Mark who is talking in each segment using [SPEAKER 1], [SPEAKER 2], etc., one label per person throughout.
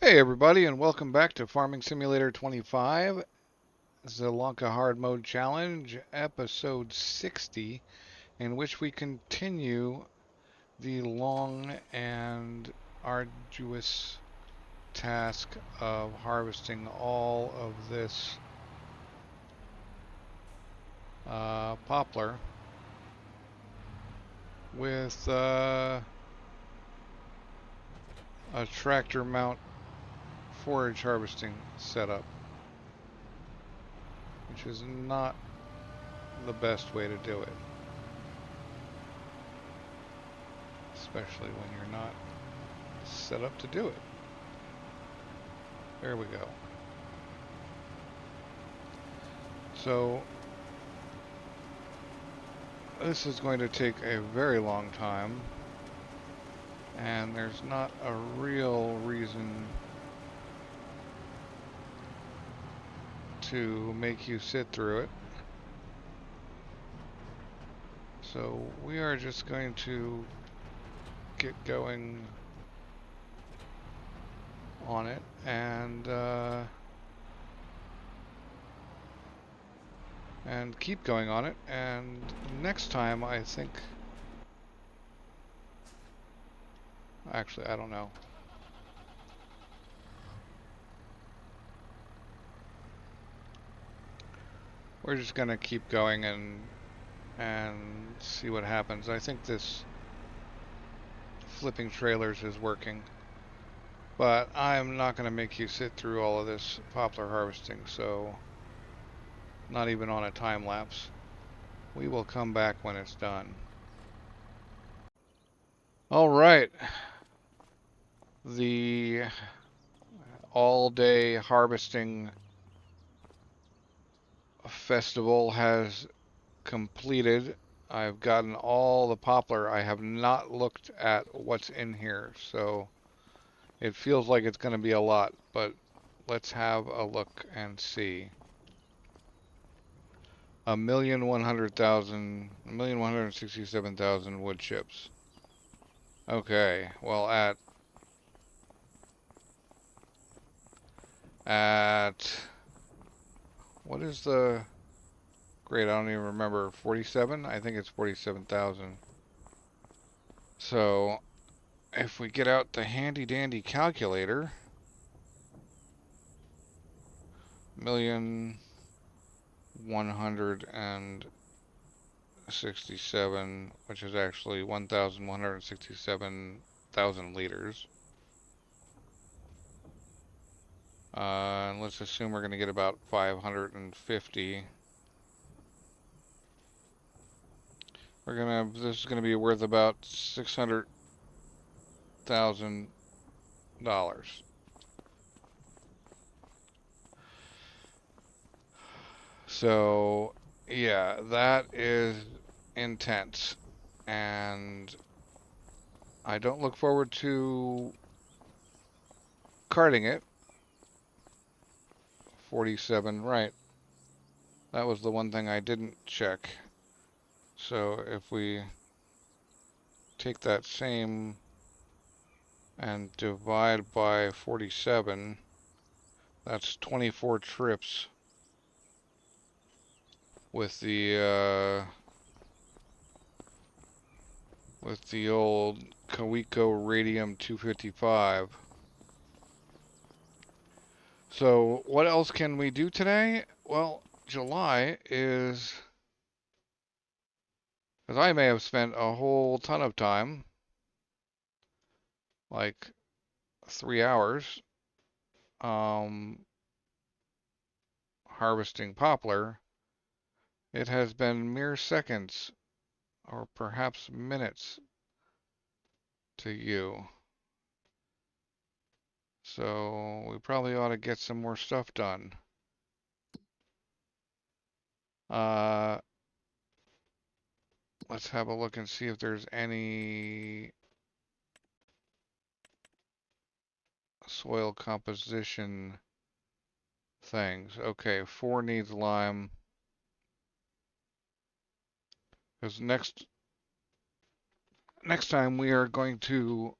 [SPEAKER 1] Hey everybody, and welcome back to Farming Simulator 25, Zielonka Hard Mode Challenge, episode 60, in which we continue the long and arduous task of harvesting all of this poplar with a tractor mount forage harvesting setup, which is not the best way to do it, especially when you're not set up to do it. There we go. So this is going to take a very long time, and there's not a real reason to make you sit through it. So we are just going to get going on it and keep going on it. And next time, I think, actually, I don't know. We're just gonna keep going and see what happens. I think this flipping trailers is working, but I'm not gonna make you sit through all of this poplar harvesting, so not even on a time lapse. We will come back when it's done. All right. The all-day harvesting festival has completed. I've gotten all the poplar. I have not looked at what's in here, so it feels like it's going to be a lot, but let's have a look and see. 1,167,000 wood chips. Okay, well at what is the great? I don't even remember. 47? I think it's 47,000. So if we get out the handy dandy calculator, 1,167, which is actually 1,167,000 liters. And let's assume we're going to get about 550. This is gonna be worth about $600,000. So yeah, that is intense, and I don't look forward to carting it. 47, right. That was the one thing I didn't check. So if we take that same and divide by 47, that's 24 trips with the old Coeco Radium 255. So what else can we do today? Well, July is, because I may have spent a whole ton of time, like 3 hours, harvesting poplar. It has been mere seconds, or perhaps minutes, to you. So we probably ought to get some more stuff done. Uh, let's have a look and see if there's any soil composition things. Okay, 4 needs lime. Because next time we are going to,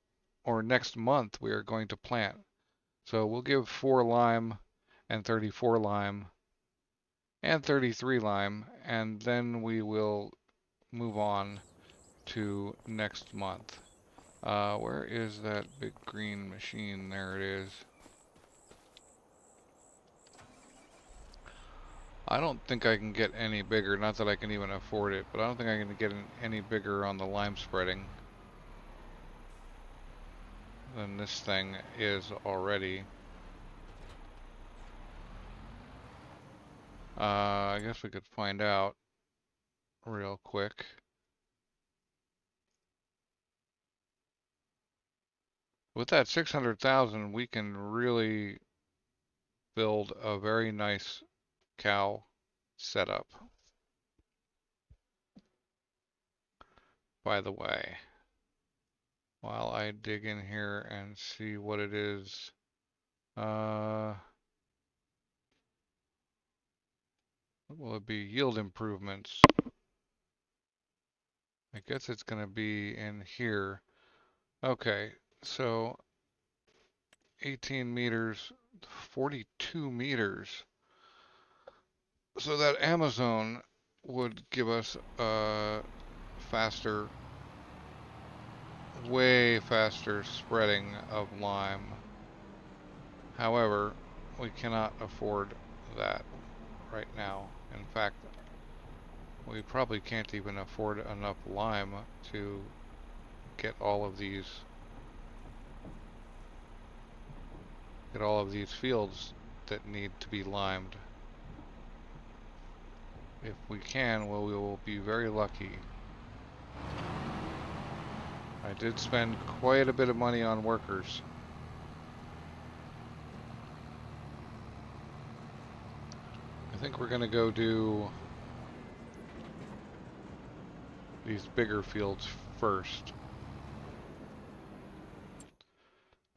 [SPEAKER 1] or next month we are going to plant So we'll give 4 lime and 34 lime and 33 lime, and then we will move on to next month. Where is that big green machine? There it is. I don't think I can get any bigger, not that I can even afford it, but I don't think I can get any bigger on the lime spreading than this thing is already. I guess we could find out real quick. With that 600,000, we can really build a very nice cow setup. By the way, while I dig in here and see what it is, what will it be? Yield improvements. I guess it's going to be in here. Okay, so 18 meters, 42 meters. So that Amazon would give us a faster, way faster spreading of lime. However, we cannot afford that right now. In fact, we probably can't even afford enough lime to get all of these fields that need to be limed. If we can, well, we will be very lucky. I did spend quite a bit of money on workers. I think we're gonna go do these bigger fields first.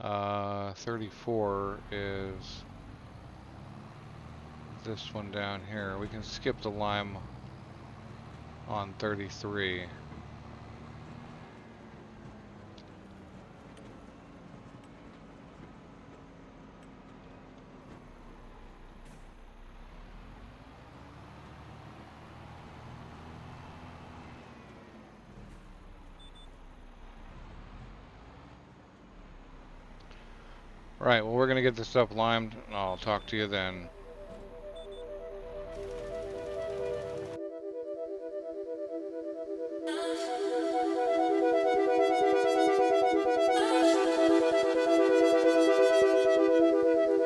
[SPEAKER 1] 34 is this one down here. We can skip the lime on 33. Right, well, we're gonna get this stuff limed, and I'll talk to you then.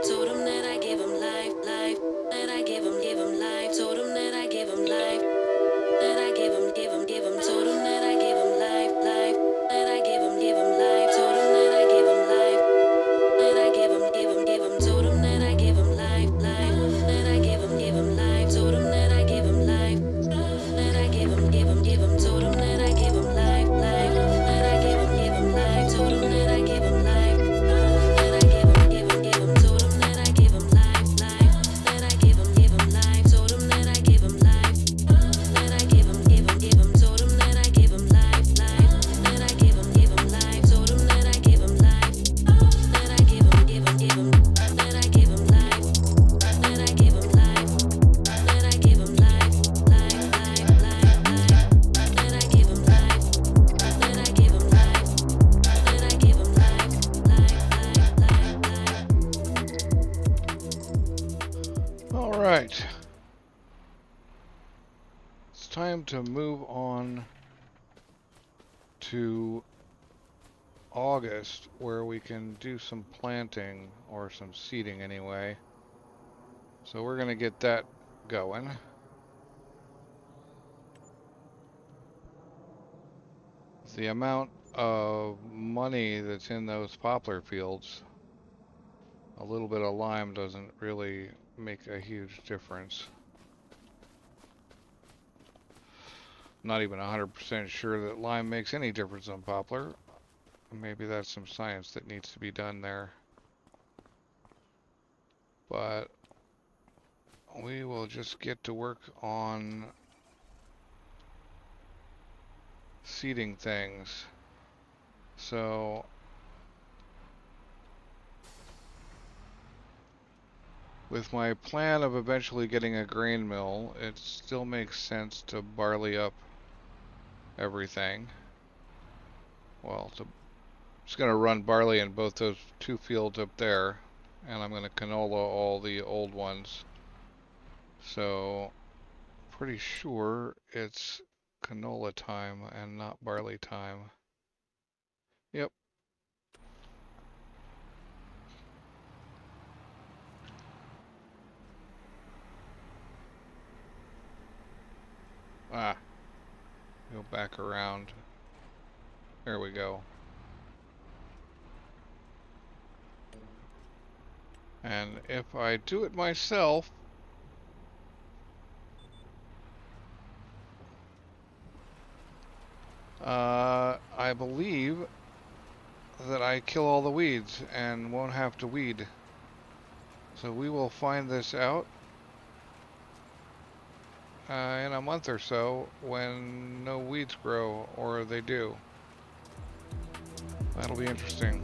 [SPEAKER 2] Told him that I give him life, life, that I give him life. Told him that I give him life, that I give him. Told him that I give him life, life, that I give him life. Told him that I give him life, that I give him. Told him that I give him life, life, that I give him life. Told him that I give him life, that I give him. Told him that I give him life, life, that I give him life. Told him that I give him life. That I give him, told him that I give him life, life. That I give him life. Told him that I give him life. That I give him, told him that I give him life, life. That I give him life. Told him that I give him life. That I give him, that I give him life. That I give him life. That I give him life, life, life, life, life. That I give him life. That I give him life. That I give him life, life, life, life, life.
[SPEAKER 1] All right. It's time to move on to August, where we can do some planting, or some seeding anyway. So we're gonna get that going. The amount of money that's in those poplar fields, a little bit of lime doesn't really make a huge difference. Not even 100% sure that lime makes any difference on poplar. Maybe that's some science that needs to be done there. But we will just get to work on seeding things. So with my plan of eventually getting a grain mill, it still makes sense to barley up everything. Well, just going to run barley in both those two fields up there, and I'm going to canola all the old ones. So, pretty sure it's canola time and not barley time. Yep. Ah, go back around. There we go. And if I do it myself, I believe that I kill all the weeds and won't have to weed. So we will find this out in a month or so when no weeds grow, or they do. That'll be interesting.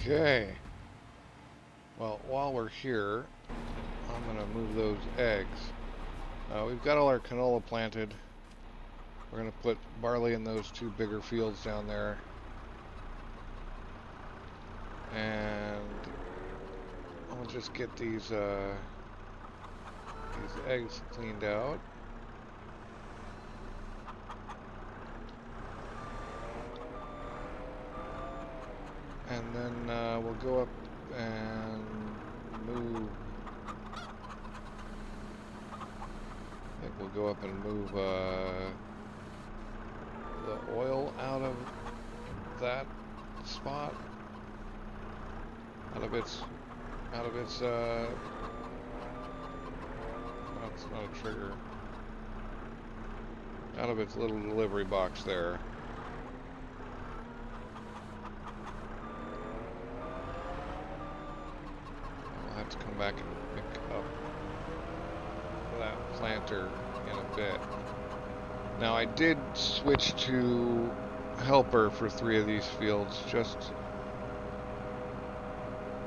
[SPEAKER 1] Okay. Well, while we're here, I'm going to move those eggs. We've got all our canola planted. We're going to put barley in those two bigger fields down there. And I'll just get these eggs cleaned out. And then we'll go up and move. I think we'll go up and move the oil out of that spot. Out of its no, it's not a trigger. Out of its little delivery box there. I'll have to come back and pick up that planter in a bit. Now I did switch to helper for 3 of these fields, just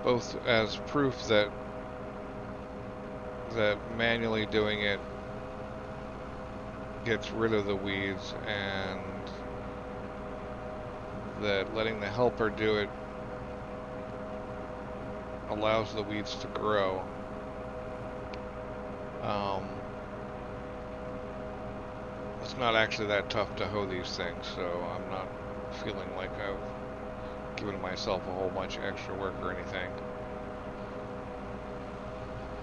[SPEAKER 1] both as proof that manually doing it gets rid of the weeds, and that letting the helper do it allows the weeds to grow. It's not actually that tough to hoe these things, so I'm not feeling like I've given myself a whole bunch of extra work or anything.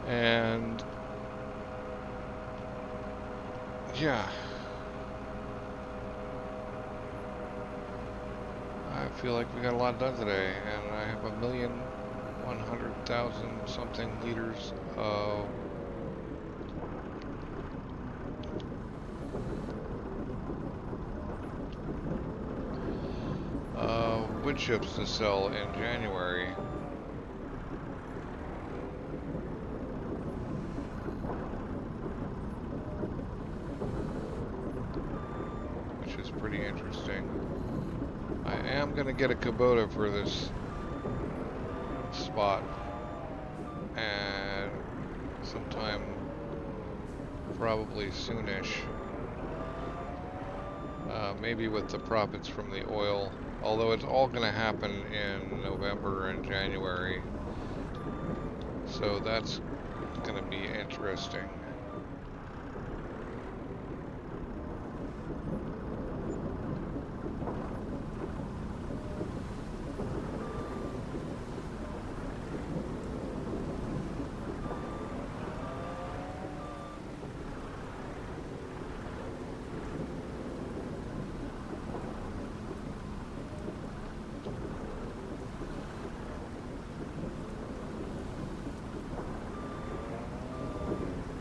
[SPEAKER 1] And yeah, I feel like we got a lot done today, and I have 1,100,000 something liters of wood chips to sell in January. Which is pretty interesting. I am going to get a Kubota for this spot, and sometime probably soonish. Maybe with the profits from the oil, although it's all going to happen in November and January, so that's going to be interesting.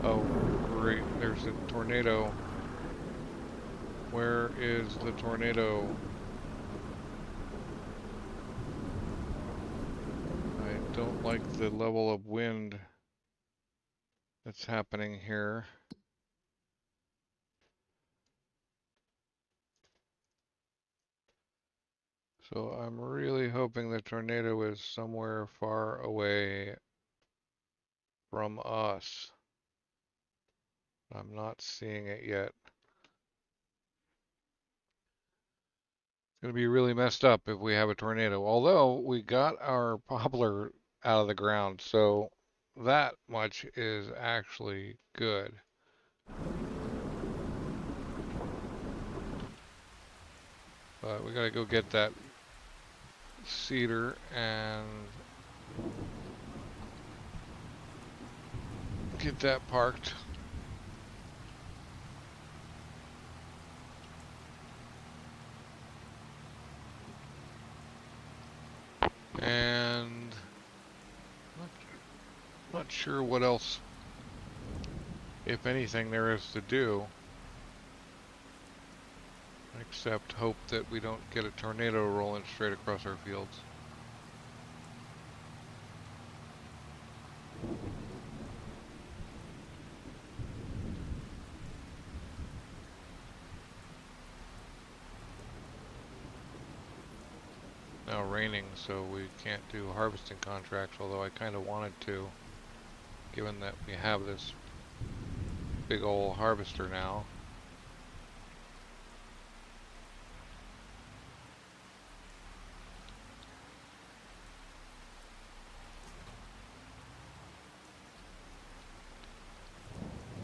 [SPEAKER 1] Oh, great, there's a tornado. Where is the tornado? I don't like the level of wind that's happening here. So I'm really hoping the tornado is somewhere far away from us. I'm not seeing it yet. It's going to be really messed up if we have a tornado. Although we got our poplar out of the ground, so that much is actually good. But we got to go get that cedar and get that parked. And not sure what else, if anything, there is to do, except hope that we don't get a tornado rolling straight across our fields. now raining, so we can't do harvesting contracts, although I kind of wanted to, given that we have this big old harvester now.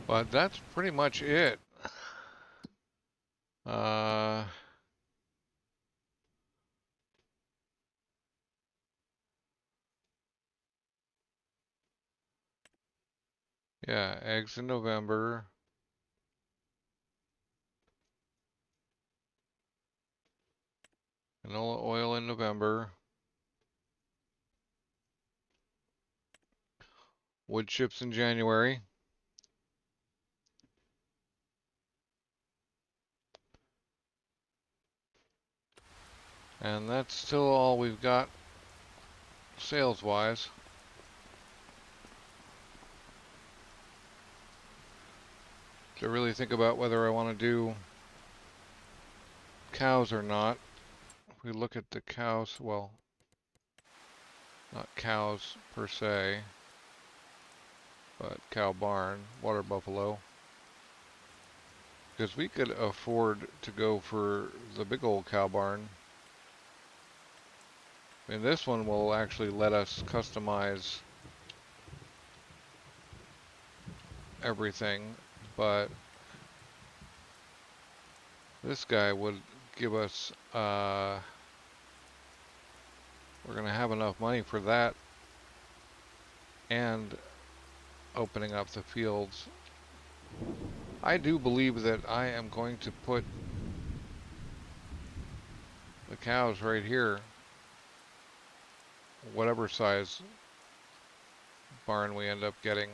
[SPEAKER 1] But that's pretty much it. Uh, yeah, eggs in November. Canola oil in November. Wood chips in January. And that's still all we've got sales-wise. To really think about whether I want to do cows or not. If we look at the cows, well, not cows per se, but cow barn, water buffalo. Because we could afford to go for the big old cow barn. And this one will actually let us customize everything, but this guy would give us, we're going to have enough money for that and opening up the fields. I do believe that I am going to put the cows right here, whatever size barn we end up getting,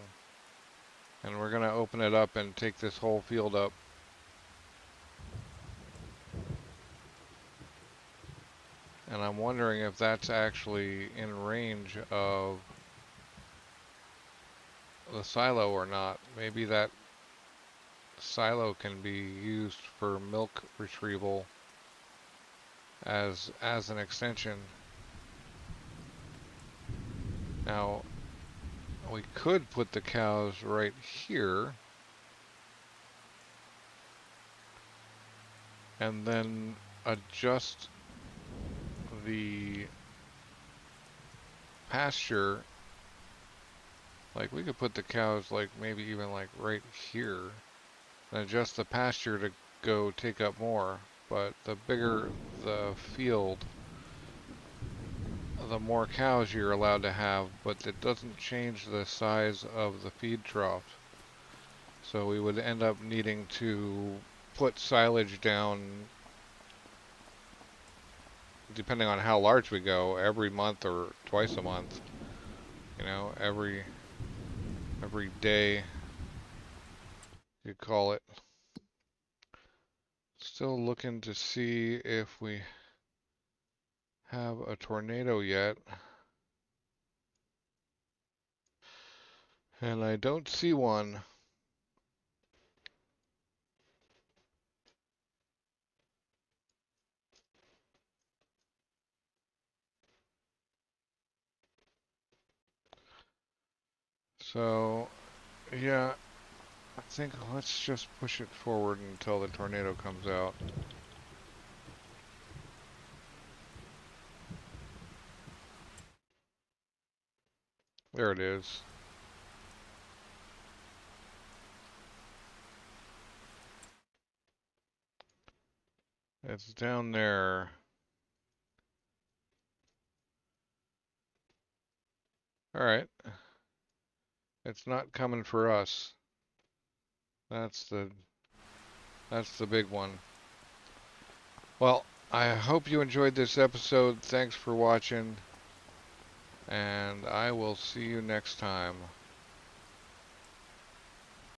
[SPEAKER 1] and we're going to open it up and take this whole field up. And I'm wondering if that's actually in range of the silo or not. Maybe that silo can be used for milk retrieval as an extension. Now, we could put the cows right here and then adjust the pasture. Like, we could put the cows like maybe even like right here and adjust the pasture to go take up more. But the bigger the field, the more cows you're allowed to have, but it doesn't change the size of the feed trough. So we would end up needing to put silage down, depending on how large we go, every month or twice a month. You know, every day, you call it. Still looking to see if we have a tornado yet. And I don't see one. So, yeah, I think let's just push it forward until the tornado comes out. There it is. It's down there. All right. It's not coming for us. That's the big one. Well, I hope you enjoyed this episode. Thanks for watching, and I will see you next time.